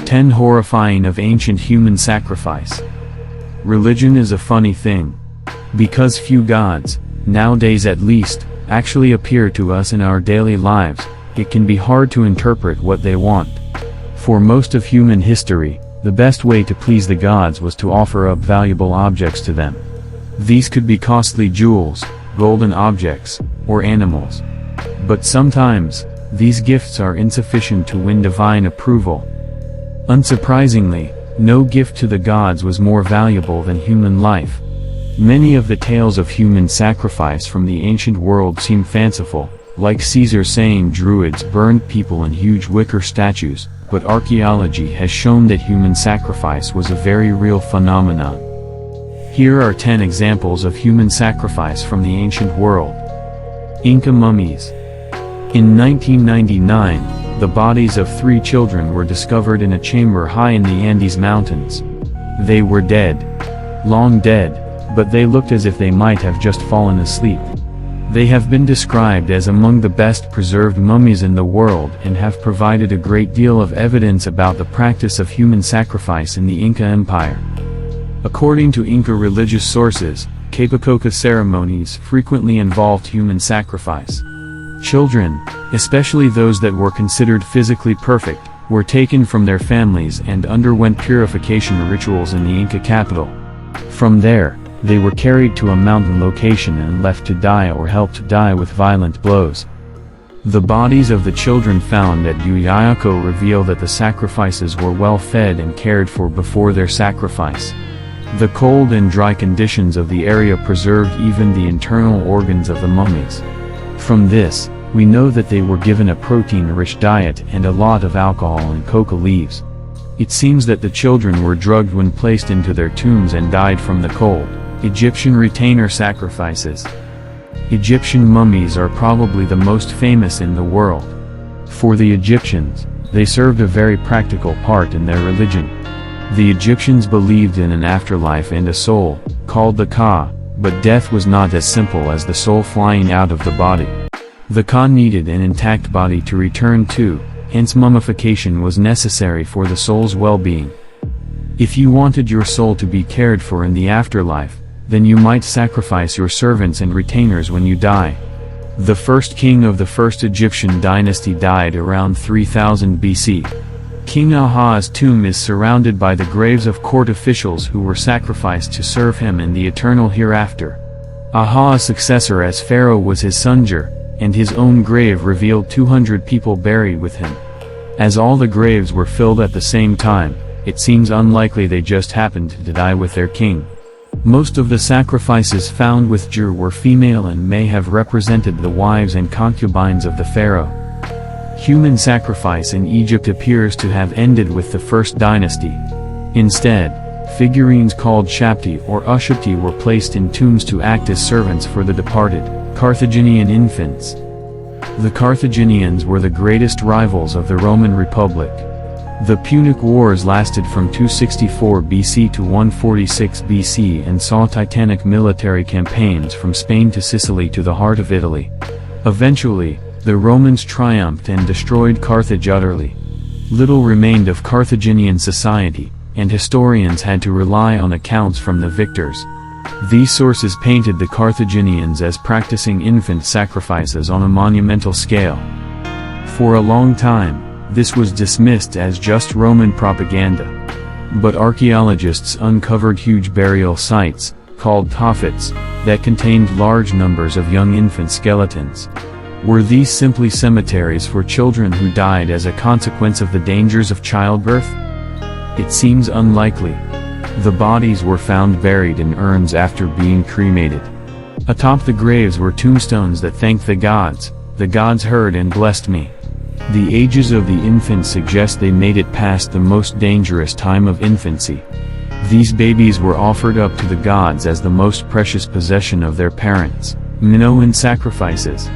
10 Horrifying of ancient human sacrifice. Religion is a funny thing. Because few gods, nowadays at least, actually appear to us in our daily lives, it can be hard to interpret what they want. For most of human history, the best way to please the gods was to offer up valuable objects to them. These could be costly jewels, golden objects, or animals. But sometimes, these gifts are insufficient to win divine approval. Unsurprisingly, no gift to the gods was more valuable than human life. Many of the tales of human sacrifice from the ancient world seem fanciful, like Caesar saying druids burned people in huge wicker statues, but archaeology has shown that human sacrifice was a very real phenomenon. Here are 10 examples of human sacrifice from the ancient world. Inca mummies. In 1999, the bodies of 3 children were discovered in a chamber high in the Andes Mountains. They were dead. Long dead, but they looked as if they might have just fallen asleep. They have been described as among the best preserved mummies in the world and have provided a great deal of evidence about the practice of human sacrifice in the Inca Empire. According to Inca religious sources, capicoca ceremonies frequently involved human sacrifice. Children, especially those that were considered physically perfect, were taken from their families and underwent purification rituals in the Inca capital. From there, they were carried to a mountain location and left to die or helped to die with violent blows. The bodies of the children found at Yuyaco reveal that the sacrifices were well fed and cared for before their sacrifice. The cold and dry conditions of the area preserved even the internal organs of the mummies. From this, we know that they were given a protein-rich diet and a lot of alcohol and coca leaves. It seems that the children were drugged when placed into their tombs and died from the cold. Egyptian retainer sacrifices. Egyptian mummies are probably the most famous in the world. For the Egyptians, they served a very practical part in their religion. The Egyptians believed in an afterlife and a soul, called the Ka, but death was not as simple as the soul flying out of the body. The Ka needed an intact body to return to, hence mummification was necessary for the soul's well-being. If you wanted your soul to be cared for in the afterlife, then you might sacrifice your servants and retainers when you die. The first king of the first Egyptian dynasty died around 3000 BC. King Aha's tomb is surrounded by the graves of court officials who were sacrificed to serve him in the eternal hereafter. Aha's successor as pharaoh was his son Jer, and his own grave revealed 200 people buried with him. As all the graves were filled at the same time, it seems unlikely they just happened to die with their king. Most of the sacrifices found with Jer were female and may have represented the wives and concubines of the pharaoh. Human sacrifice in Egypt appears to have ended with the first dynasty. Instead, figurines called Shapti or Ushapti were placed in tombs to act as servants for the departed, Carthaginian infants. The Carthaginians were the greatest rivals of the Roman Republic. The Punic Wars lasted from 264 BC to 146 BC and saw titanic military campaigns from Spain to Sicily to the heart of Italy. Eventually, the Romans triumphed and destroyed Carthage utterly. Little remained of Carthaginian society, and historians had to rely on accounts from the victors. These sources painted the Carthaginians as practicing infant sacrifices on a monumental scale. For a long time, this was dismissed as just Roman propaganda. But archaeologists uncovered huge burial sites, called tophets, that contained large numbers of young infant skeletons. Were these simply cemeteries for children who died as a consequence of the dangers of childbirth? It seems unlikely. The bodies were found buried in urns after being cremated. Atop the graves were tombstones that thanked the gods heard and blessed me. The ages of the infants suggest they made it past the most dangerous time of infancy. These babies were offered up to the gods as the most precious possession of their parents. Minoan sacrifices.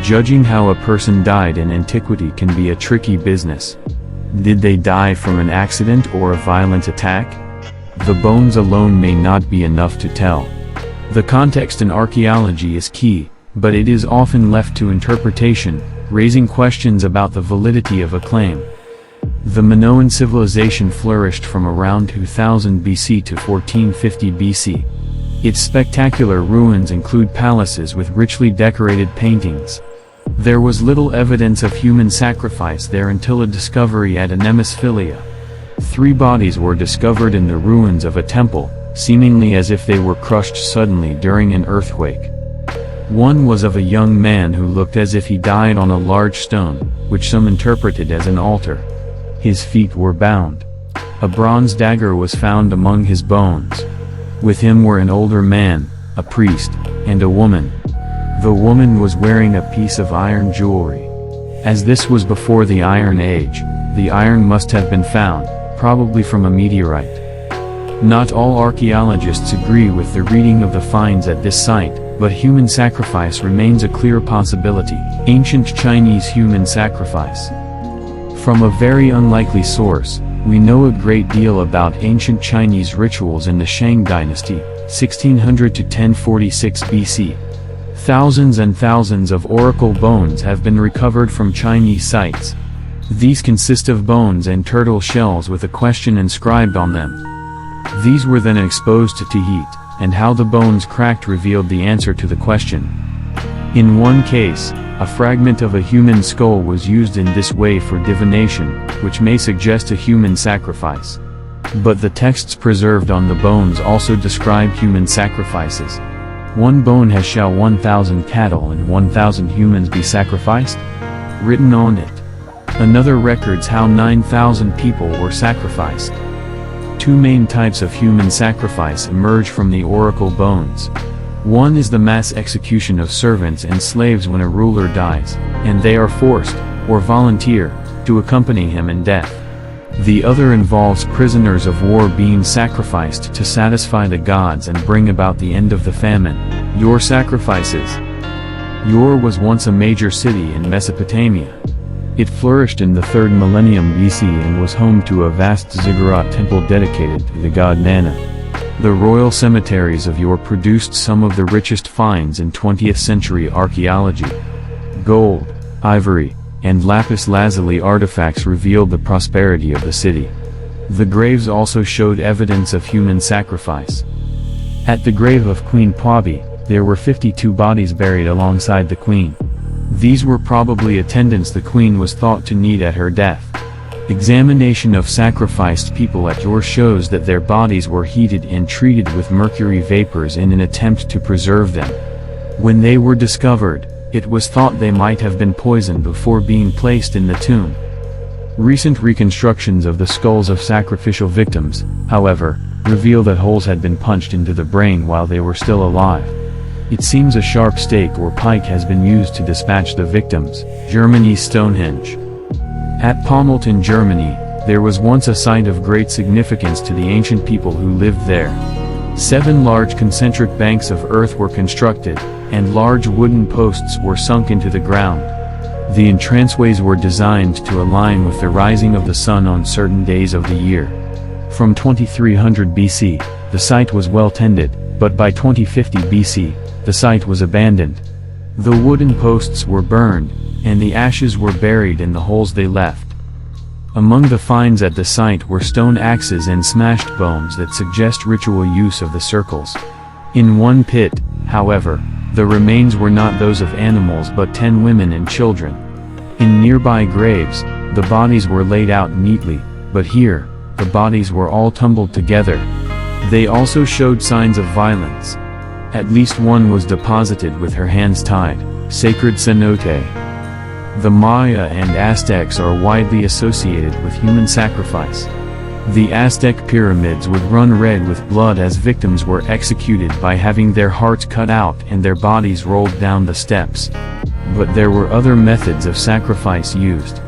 Judging how a person died in antiquity can be a tricky business. Did they die from an accident or a violent attack? The bones alone may not be enough to tell. The context in archaeology is key, but it is often left to interpretation, raising questions about the validity of a claim. The Minoan civilization flourished from around 2000 BC to 1450 BC. Its spectacular ruins include palaces with richly decorated paintings. There was little evidence of human sacrifice there until a discovery at Philia. 3 bodies were discovered in the ruins of a temple, seemingly as if they were crushed suddenly during an earthquake. One was of a young man who looked as if he died on a large stone, which some interpreted as an altar. His feet were bound. A bronze dagger was found among his bones. With him were an older man, a priest, and a woman. The woman was wearing a piece of iron jewelry. As this was before the Iron Age, the iron must have been found, probably from a meteorite. Not all archaeologists agree with the reading of the finds at this site, but human sacrifice remains a clear possibility. Ancient Chinese human sacrifice. From a very unlikely source, we know a great deal about ancient Chinese rituals in the Shang dynasty, 1600 to 1046 BC. Thousands and thousands of oracle bones have been recovered from Chinese sites. These consist of bones and turtle shells with a question inscribed on them. These were then exposed to heat, and how the bones cracked revealed the answer to the question. In one case, a fragment of a human skull was used in this way for divination, which may suggest a human sacrifice. But the texts preserved on the bones also describe human sacrifices. One bone has shall 1,000 cattle and 1,000 humans be sacrificed? Written on it. Another records how 9,000 people were sacrificed. 2 main types of human sacrifice emerge from the oracle bones. One is the mass execution of servants and slaves when a ruler dies, and they are forced, or volunteer, to accompany him in death. The other involves prisoners of war being sacrificed to satisfy the gods and bring about the end of the famine. Ur sacrifices. Ur was once a major city in Mesopotamia. It flourished in the 3rd millennium BC and was home to a vast ziggurat temple dedicated to the god Nana. The royal cemeteries of Ur produced some of the richest finds in 20th century archaeology. Gold, ivory, and lapis lazuli artifacts revealed the prosperity of the city. The graves also showed evidence of human sacrifice. At the grave of Queen Pabi, there were 52 bodies buried alongside the queen. These were probably attendants the queen was thought to need at her death. Examination of sacrificed people at Ur shows that their bodies were heated and treated with mercury vapors in an attempt to preserve them. When they were discovered, it was thought they might have been poisoned before being placed in the tomb. Recent reconstructions of the skulls of sacrificial victims, however, reveal that holes had been punched into the brain while they were still alive. It seems a sharp stake or pike has been used to dispatch the victims. Germany's Stonehenge. At Pommelten, Germany, there was once a site of great significance to the ancient people who lived there. 7 large concentric banks of earth were constructed, and large wooden posts were sunk into the ground. The entranceways were designed to align with the rising of the sun on certain days of the year. From 2300 BC, the site was well tended, but by 2050 BC, the site was abandoned. The wooden posts were burned, and the ashes were buried in the holes they left. Among the finds at the site were stone axes and smashed bones that suggest ritual use of the circles. In one pit, however, the remains were not those of animals but 10 women and children. In nearby graves, the bodies were laid out neatly, but here, the bodies were all tumbled together. They also showed signs of violence. At least one was deposited with her hands tied, sacred cenote. The Maya and Aztecs are widely associated with human sacrifice. The Aztec pyramids would run red with blood as victims were executed by having their hearts cut out and their bodies rolled down the steps. But there were other methods of sacrifice used.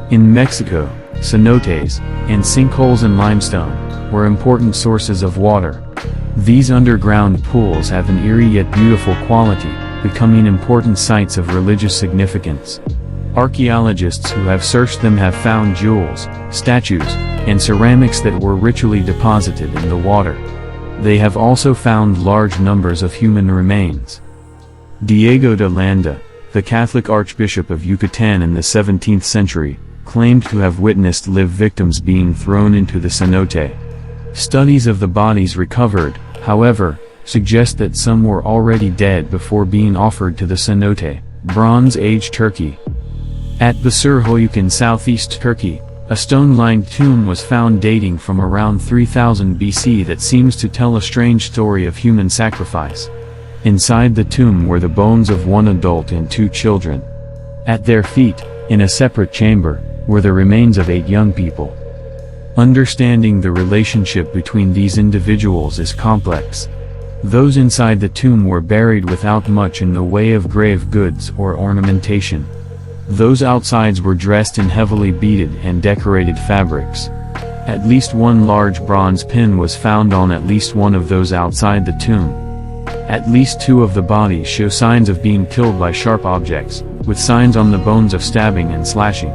In Mexico, cenotes, and sinkholes in limestone, were important sources of water. These underground pools have an eerie yet beautiful quality, becoming important sites of religious significance. Archaeologists who have searched them have found jewels, statues, and ceramics that were ritually deposited in the water. They have also found large numbers of human remains. Diego de Landa, the Catholic Archbishop of Yucatan in the 17th century, claimed to have witnessed live victims being thrown into the cenote. Studies of the bodies recovered, however, suggest that some were already dead before being offered to the cenote. Bronze Age Turkey. At Basırhoyuk in southeast Turkey, a stone-lined tomb was found dating from around 3000 BC that seems to tell a strange story of human sacrifice. Inside the tomb were the bones of one adult and 2 children. At their feet, in a separate chamber, were the remains of 8 young people. Understanding the relationship between these individuals is complex. Those inside the tomb were buried without much in the way of grave goods or ornamentation. Those outsides were dressed in heavily beaded and decorated fabrics. At least one large bronze pin was found on at least one of those outside the tomb. At least 2 of the bodies show signs of being killed by sharp objects, with signs on the bones of stabbing and slashing.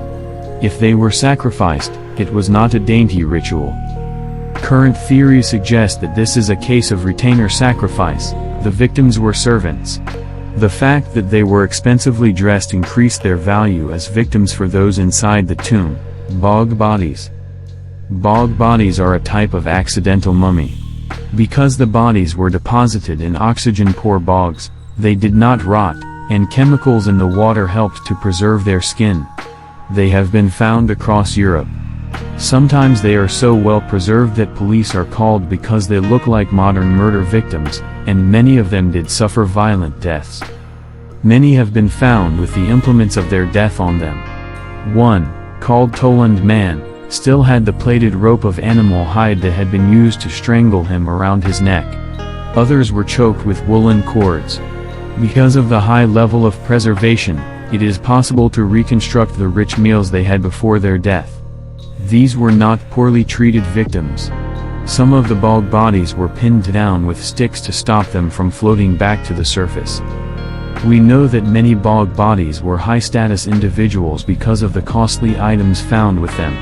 If they were sacrificed, it was not a dainty ritual. Current theories suggest that this is a case of retainer sacrifice. The victims were servants. The fact that they were expensively dressed increased their value as victims for those inside the tomb. Bog bodies. Bog bodies are a type of accidental mummy. Because the bodies were deposited in oxygen-poor bogs, they did not rot, and chemicals in the water helped to preserve their skin. They have been found across Europe. Sometimes they are so well preserved that police are called because they look like modern murder victims, and many of them did suffer violent deaths. Many have been found with the implements of their death on them. One, called Toland Man, still had the plaited rope of animal hide that had been used to strangle him around his neck. Others were choked with woolen cords. Because of the high level of preservation, it is possible to reconstruct the rich meals they had before their death. These were not poorly treated victims. Some of the bog bodies were pinned down with sticks to stop them from floating back to the surface. We know that many bog bodies were high-status individuals because of the costly items found with them.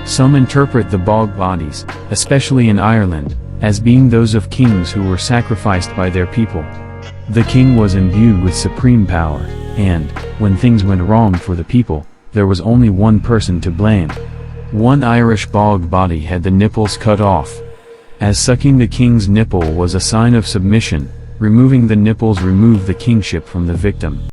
Some interpret the bog bodies, especially in Ireland, as being those of kings who were sacrificed by their people. The king was imbued with supreme power, and, when things went wrong for the people, there was only one person to blame. One Irish bog body had the nipples cut off. As sucking the king's nipple was a sign of submission, removing the nipples removed the kingship from the victim.